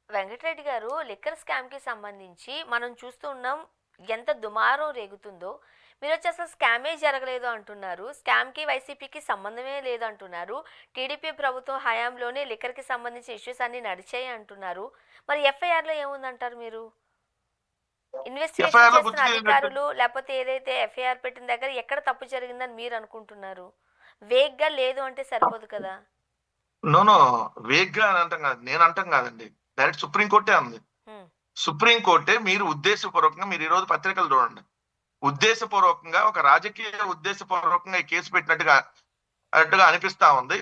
వెంకటరెడ్డి గారు, లిక్కర్ స్కామ్‌కి సంబంధించి మనం చూస్తూ ఉన్నాం. ఎంత దుమారం రేగుతుందో. మీరొచ్చి అసలు స్కామే జరగలేదు అంటున్నారు. స్కామ్‌కి, వైసీపీకి సంబంధమే లేదంటున్నారు. టీడీపీ ప్రభుత్వం హయాంలోనే లిక్కర్‌కి సంబంధించిన ఇష్యూస్ అన్నీ నడిచాయి అంటున్నారు. మరి ఎఫ్ఐఆర్‌లో ఏముందంటారు మీరు? ఇన్వెస్టిగేషన్ ఎఫ్ఐఆర్ లో చేస్తున్న గుర్తు తెలియనట్టు. అధికారులు లేకపోతే ఏదైతే ఎఫ్ఐఆర్ పెట్టిన దగ్గర ఎక్కడ తప్పు జరిగిందని మీరు అనుకుంటున్నారు? వేగ్‌గా లేదు అంటే సరిపోదు కదా! నో నో, వేగ్ గా అని అంటాం కాదు, నేను అంటాం కాదండి. డైరెక్ట్ సుప్రీం కోర్టే ఉంది. హ్మ్. సుప్రీం కోర్టే మీరు ఉద్దేశపూర్వకంగా మీరు ఈ రోజు పత్రికలు చూడండి. ఉద్దేశపూర్వకంగా ఒక రాజకీయ ఉద్దేశపూర్వకంగా ఈ కేసు పెట్టినట్టుగా అన్నట్టుగా అనిపిస్తా ఉంది.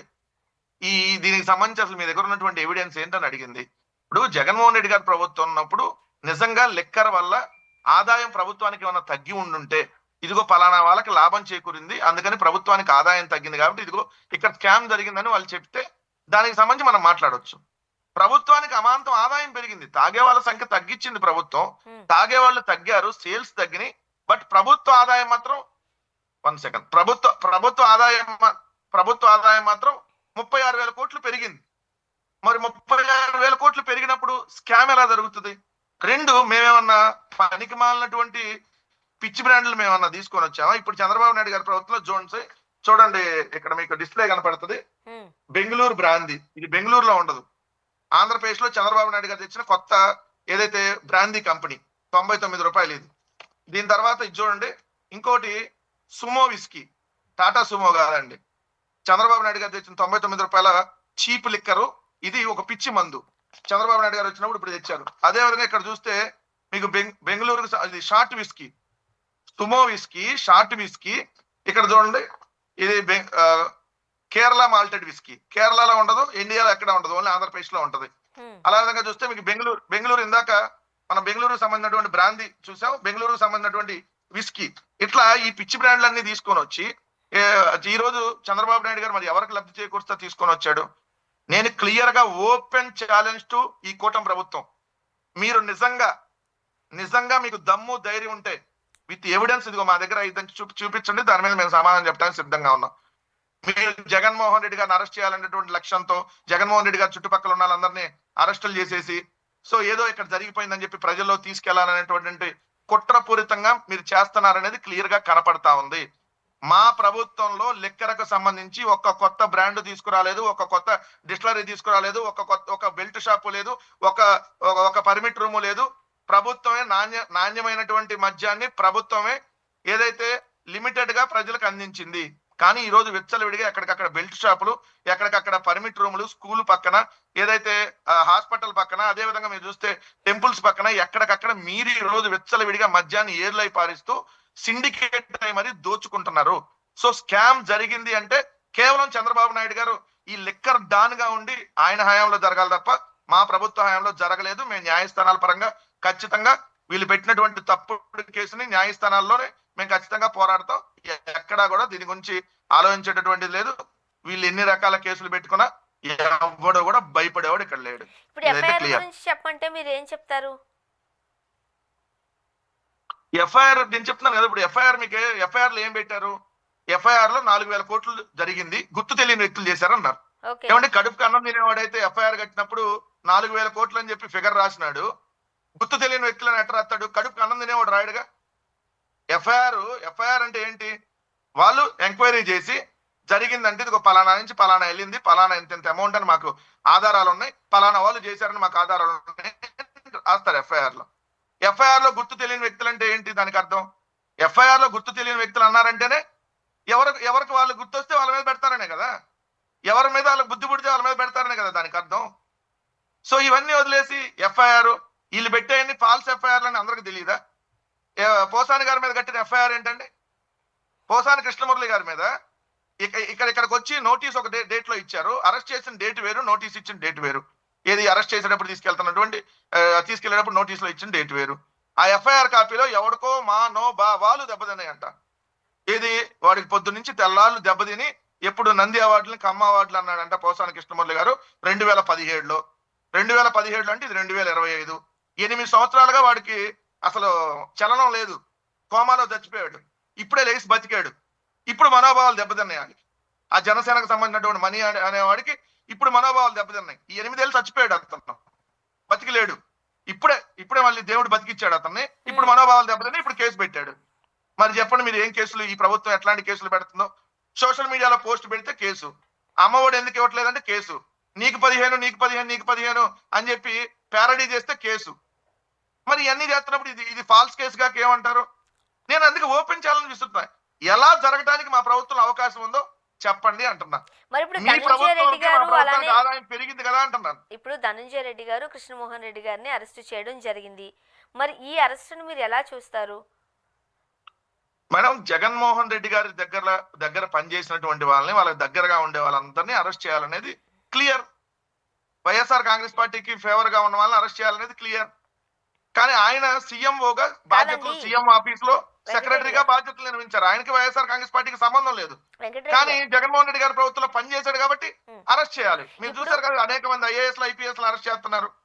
ఈ దీనికి సంబంధించి అసలు మీ దగ్గర ఉన్నటువంటి ఎవిడెన్స్ ఏంటని అడిగింది. ఇప్పుడు జగన్మోహన్ రెడ్డి గారి ప్రభుత్వం ఉన్నప్పుడు నిజంగా లెక్కర వల్ల ఆదాయం ప్రభుత్వానికి ఏమైనా తగ్గి ఉండుంటే, ఇదిగో పలానా వాళ్ళకి లాభం చేకూరింది, అందుకని ప్రభుత్వానికి ఆదాయం తగ్గింది కాబట్టి ఇదిగో ఇక్కడ స్కామ్ జరిగిందని వాళ్ళు చెప్తే దానికి సంబంధించి మనం మాట్లాడొచ్చు. ప్రభుత్వానికి అమాంతం ఆదాయం పెరిగింది, తాగే వాళ్ళ సంఖ్య తగ్గించింది ప్రభుత్వం, హ్మ్. తాగే వాళ్ళు తగ్గారు, సేల్స్ తగ్గినాయి. బట్ ప్రభుత్వ ఆదాయం మాత్రం 1 సెకండ్, ప్రభుత్వ ఆదాయం మాత్రం 36,000 కోట్లు పెరిగింది. మరి 36,000 కోట్లు పెరిగినప్పుడు స్కామ్ ఎలా జరుగుతుంది? రెండు, మేమేమన్నా పనికి మాలినటువంటి పిచ్చి బ్రాండ్లు మేమన్నా తీసుకొని వచ్చామా? ఇప్పుడు చంద్రబాబు నాయుడు గారి ప్రభుత్వంలో జోన్స్ చూడండి, ఇక్కడ మీకు డిస్ప్లే కనపడుతుంది. హ్మ్. బెంగళూరు బ్రాందీ, ఇది బెంగళూరులో ఉండదు. ఆంధ్రప్రదేశ్ లో చంద్రబాబు నాయుడు గారు తెచ్చిన కొత్త ఏదైతే బ్రాందీ కంపెనీ, ₹99 ఇది. దీని తర్వాత ఇది చూడండి, ఇంకోటి సుమో విస్కీ, టాటా సుమో కాదండి, చంద్రబాబు నాయుడు గారు తెచ్చిన ₹99 చీప్ లిక్కరు. ఇది ఒక పిచ్చి మందు. చంద్రబాబు నాయుడు గారు వచ్చినప్పుడు ఇప్పుడు తెచ్చారు. అదే విధంగా ఇక్కడ చూస్తే మీకు బెంగళూరు ఇది short whisky, Sumo whisky, short whisky. ఇక్కడ చూడండి, ఇది కేరళ మాల్టెడ్ విస్కీ. కేరళలో ఉండదు, ఇండియాలో ఎక్కడ ఉండదు, ఓన్లీ ఆంధ్రప్రదేశ్ లో ఉంటది. హ్మ్. అలా విధంగా చూస్తే మీకు బెంగళూరు ఇందాక మనం బెంగళూరుకు సంబంధించినటువంటి బ్రాందీ చూసాం, బెంగళూరుకు సంబంధించినటువంటి విస్కీ. ఇట్లా ఈ పిచ్చి బ్రాండ్లన్నీ తీసుకొని వచ్చి ఈ రోజు చంద్రబాబు నాయుడు గారు మరి ఎవరికి లబ్ధి చేకూరుస్తా తీసుకొని వచ్చాడు. నేను క్లియర్ గా ఓపెన్ ఛాలెంజ్ టు ఈ కూటమి ప్రభుత్వం, మీరు నిజంగా మీకు దమ్ము ధైర్యం ఉంటే విత్ ఎవిడెన్స్ ఇదిగో మా దగ్గర ఇదని చూపించండి, దాని మీద మేము సమాధానం చెప్పడానికి సిద్ధంగా ఉన్నాం. మీరు జగన్మోహన్ రెడ్డి గారిని అరెస్ట్ చేయాలనేటువంటి లక్ష్యంతో జగన్మోహన్ రెడ్డి గారి చుట్టుపక్కల ఉన్న వాళ్ళందరినీ అరెస్టులు చేసేసి సో ఏదో ఇక్కడ జరిగిపోయిందని చెప్పి ప్రజల్లో తీసుకెళ్లాలనేటువంటి కుట్రపూరితంగా మీరు చేస్తున్నారనేది క్లియర్ గా కనపడతా ఉంది. మా ప్రభుత్వంలో లిక్కరకు సంబంధించి ఒక కొత్త బ్రాండ్ తీసుకురాలేదు, ఒక కొత్త డిస్టిలరీ తీసుకురాలేదు, ఒక బెల్ట్ షాపు లేదు, ఒక ఒక పర్మిట్ రూము లేదు. ప్రభుత్వమే నాణ్యమైనటువంటి మద్యాన్ని ప్రభుత్వమే ఏదైతే లిమిటెడ్ గా ప్రజలకు అందించింది. కానీ ఈ రోజు విచ్చలవిడిగా ఎక్కడికక్కడ బెల్ట్ షాపులు, ఎక్కడికక్కడ పర్మిట్ రూములు, స్కూల్ పక్కన, ఏదైతే హాస్పిటల్ పక్కన, అదే విధంగా మీరు చూస్తే టెంపుల్స్ పక్కన ఎక్కడికక్కడ మీరు ఈ రోజు విచ్చలవిడిగా మద్యాన్ని ఏర్లై పారిస్తూ సిండికేట్ అయి మరి దోచుకుంటున్నారు. సో స్కామ్ జరిగింది అంటే కేవలం చంద్రబాబు నాయుడు గారు ఈ లిక్కర్ డాన్ గా ఉండి ఆయన హయాంలో జరగాలి తప్ప మా ప్రభుత్వ హయాంలో జరగలేదు. మేము న్యాయస్థానాల పరంగా ఖచ్చితంగా వీళ్ళు పెట్టినటువంటి తప్పుడు కేసుని న్యాయస్థానాల్లోనే మేము ఖచ్చితంగా పోరాడతాం. ఎక్కడా కూడా దీని గురించి ఆలోచించేటటువంటిది లేదు. వీళ్ళు ఎన్ని రకాల కేసులు పెట్టుకున్నా ఎవడు కూడా భయపడేవాడు ఇక్కడ లేడు. ఇప్పుడు ఇదైతే ఎఫ్ఐఆర్ క్లియర్. గురించి చెప్పంటే మీరేం చెప్తారు? ఎఫ్ఐఆర్ నేను చెప్తున్నాను కదా, ఇప్పుడు ఎఫ్ఐఆర్ లో ఏం పెట్టారు? ఎఫ్ఐఆర్ లో 4,000 కోట్లు జరిగింది, గుర్తు తెలియని వ్యక్తులు చేశారన్నారు. ఓకే. ఏమంటే కడుపుకి అన్నం తినేవాడైతే ఎఫ్ఐఆర్ కట్టినప్పుడు 4,000 కోట్లు అని చెప్పి ఫిగర్ రాసినాడు. గుర్తు తెలియని వ్యక్తులను ఎట్లా రాస్తాడు? కడుపుకి అన్నం తినేవాడు రాయుడుగా. ఎఫ్ఐఆర్ అంటే ఏంటి? వాళ్ళు ఎంక్వైరీ చేసి జరిగిందంటే ఇదిగో పలానా నుంచి పలానా వెళ్ళింది, పలానా ఇంత అమౌంట్ అని మాకు ఆధారాలు ఉన్నాయి, పలానా వాళ్ళు చేశారని మాకు ఆధారాలు ఉన్నాయి రాస్తారు ఎఫ్ఐఆర్ లో. ఎఫ్ఐఆర్ లో గుర్తు తెలియని వ్యక్తులు అంటే ఏంటి దానికి అర్థం? ఎఫ్ఐఆర్ లో గుర్తు తెలియని వ్యక్తులు అన్నారంటేనే ఎవరికి వాళ్ళు గుర్తొస్తే వాళ్ళ మీద పెడతారనే కదా, ఎవరి మీద వాళ్ళకి బుద్ధి పుడితే వాళ్ళ మీద పెడతారనే కదా దానికి అర్థం. సో ఇవన్నీ వదిలేసి ఎఫ్ఐఆర్ వీళ్ళు పెట్టేయన్ని ఫాల్స్ ఎఫ్ఐఆర్లు అని అందరికి తెలియదా? పోసాని గారి మీద కట్టిన ఎఫ్ఐఆర్ ఏంటండి? పోసాని కృష్ణమురళి గారి మీద ఇక్కడికి వచ్చి నోటీస్ ఒక డేట్ లో ఇచ్చారు, అరెస్ట్ చేసిన డేట్ వేరు, నోటీస్ ఇచ్చిన డేట్ వేరు. ఏది అరెస్ట్ చేసేటప్పుడు తీసుకెళ్లేటప్పుడు నోటీస్ లో ఇచ్చిన డేట్ వేరు. ఆ ఎఫ్ఐఆర్ కాపీలో ఎవడికో మా నో బా వాళ్ళు దెబ్బతిన్నాయంట. ఏది వాడికి పొద్దు నుంచి తెల్లాళ్ళు దెబ్బతిని ఎప్పుడు నంది అవార్డులని కమ్మ అవార్డులు అన్నాడంట పోసాని కృష్ణమురళి గారు 2017లో. 2017 అంటే ఇది 2025. 8 సంవత్సరాలుగా వాడికి అసలు చలనం లేదు, కోమాలో చచ్చిపోయాడు. ఇప్పుడే లేచి బతికాడు. ఇప్పుడు మనోభావాలు దెబ్బతిన్నాయి. ఆ జనసేనకు సంబంధించినటువంటి మనీ అనేవాడికి ఇప్పుడు మనోభావాలు దెబ్బతిన్నాయి. ఈ 8 ఏళ్ళు చచ్చిపోయాడు అతను. బతికి లేడు. ఇప్పుడే మళ్ళీ దేవుడు బతికిచ్చాడు అతన్ని. ఇప్పుడు మనోభావాలు దెబ్బతిని ఇప్పుడు కేసు పెట్టాడు. మరి చెప్పండి, మీరు ఏం కేసులు, ఈ ప్రభుత్వం ఎట్లాంటి కేసులు పెడుతుందో? సోషల్ మీడియాలో పోస్ట్ పెడితే కేసు, అమ్మఒడి ఎందుకు ఇవ్వట్లేదంటే కేసు, నీకు 15 నీకు 15 నీకు 15 అని చెప్పి ప్యారడీ చేస్తే కేసు. మరి ఇవన్నీ చేస్తున్నప్పుడు ఇది ఫాల్స్ కేసుగా ఏమంటారు? నేను అందుకే ఓపెన్ ఛాలెంజ్ ఇస్తున్నా, ఎలా జరగడానికి మా ప్రభుత్వంలో అవకాశం ఉందో చెప్పండి అంటున్నా. మరి ఇప్పుడు మీ ధనంజయ రెడ్డి గారు అలానే ప్రభుత్వానికి ఆదాయం పెరిగింది కదా అంటున్నాను. ఇప్పుడు ధనంజయ రెడ్డి గారు కృష్ణమోహన్ రెడ్డి గారిని అరెస్ట్ చేయడం జరిగింది. మరి ఈ అరెస్టును మీరు ఎలా చూస్తారు? మేడం, జగన్మోహన్ రెడ్డి గారి దగ్గర పనిచేసినటువంటి వాళ్ళని, వాళ్ళకి దగ్గరగా ఉండే వాళ్ళందరినీ అరెస్ట్ చేయాలనేది క్లియర్. వైఎస్ఆర్ కాంగ్రెస్ పార్టీకి ఫేవర్ గా ఉన్న వాళ్ళని అరెస్ట్ చేయాలనేది క్లియర్. కానీ ఆయన సీఎంఓగా బాధ్యతలు, కాదండి. సీఎం ఆఫీస్ లో సెక్రటరీగా బాధ్యతలు నిర్వహించారు. ఆయనకి వైఎస్ఆర్ కాంగ్రెస్ పార్టీకి సంబంధం లేదు. వెంకటరెడ్డి కానీ జగన్మోహన్ రెడ్డి గారి ప్రభుత్వంలో పనిచేశాడు కాబట్టి అరెస్ట్ చేయాలి. మీరు ఇప్పుడు- చూసారు కదా, అనేక మంది ఐఏఎస్ ఐపీఎస్ అరెస్ట్ చేస్తున్నారు.